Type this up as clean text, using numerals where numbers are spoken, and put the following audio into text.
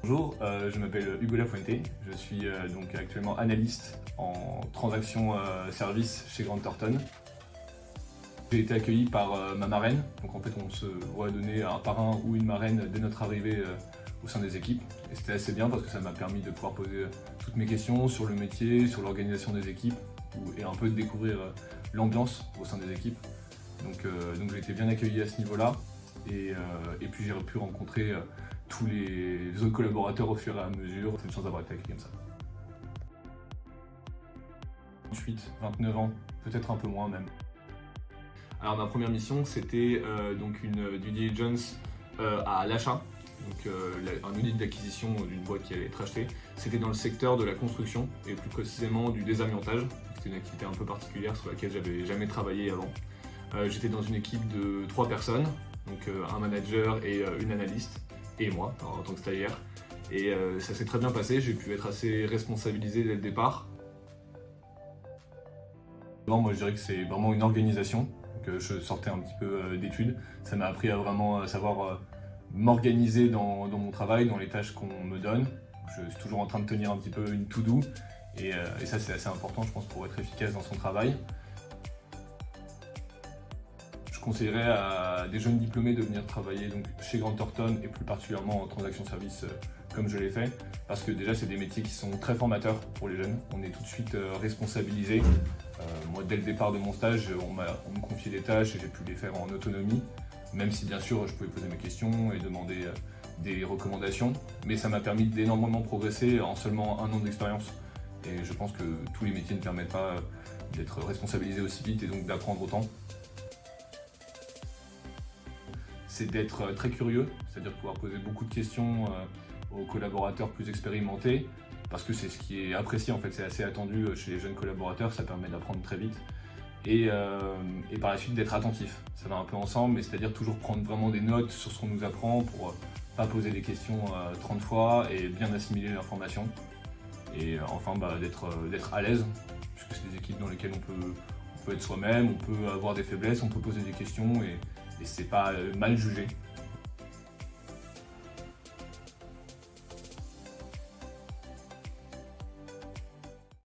Bonjour, je m'appelle Hugo Lafuente, je suis donc actuellement analyste en transaction service chez Grant Thornton. J'ai été accueilli par ma marraine, donc en fait on se voit donner un parrain ou une marraine dès notre arrivée au sein des équipes. Et c'était assez bien parce que ça m'a permis de pouvoir poser toutes mes questions sur le métier, sur l'organisation des équipes et un peu de découvrir l'ambiance au sein des équipes. Donc j'ai été bien accueilli à ce niveau-là et puis j'ai pu rencontrer tous les autres collaborateurs au fur et à mesure. C'est une chance d'avoir été accueilli comme ça. 28, 29 ans, peut-être un peu moins même. Alors ma première mission c'était donc une due diligence à l'achat, donc un audit d'acquisition d'une boîte qui allait être achetée. C'était dans le secteur de la construction et plus précisément du désamiantage. C'était une activité un peu particulière sur laquelle j'avais jamais travaillé avant. J'étais dans une équipe de 3 personnes, donc un manager et une analyste, et moi en tant que stagiaire. Et ça s'est très bien passé, j'ai pu être assez responsabilisé dès le départ. Moi je dirais que c'est vraiment une organisation, que je sortais un petit peu d'études. Ça m'a appris à vraiment savoir m'organiser dans mon travail, dans les tâches qu'on me donne. Je suis toujours en train de tenir un petit peu une to-do et ça c'est assez important je pense pour être efficace dans son travail. Je conseillerais à des jeunes diplômés de venir travailler donc, chez Grant Thornton et plus particulièrement en transaction service comme je l'ai fait, parce que déjà c'est des métiers qui sont très formateurs pour les jeunes. On est tout de suite responsabilisés. Moi dès le départ de mon stage, on me confiait des tâches et j'ai pu les faire en autonomie, même si bien sûr je pouvais poser mes questions et demander des recommandations, mais ça m'a permis d'énormément progresser en seulement 1 an d'expérience. Et je pense que tous les métiers ne permettent pas d'être responsabilisés aussi vite et donc d'apprendre autant. C'est d'être très curieux, c'est-à-dire pouvoir poser beaucoup de questions aux collaborateurs plus expérimentés, parce que c'est ce qui est apprécié en fait, c'est assez attendu chez les jeunes collaborateurs, ça permet d'apprendre très vite. Et par la suite d'être attentif, ça va un peu ensemble, mais c'est-à-dire toujours prendre vraiment des notes sur ce qu'on nous apprend pour pas poser des questions 30 fois et bien assimiler l'information. Et enfin d'être à l'aise, puisque c'est des équipes dans lesquelles on peut être soi-même, on peut avoir des faiblesses, on peut poser des questions et c'est pas mal jugé.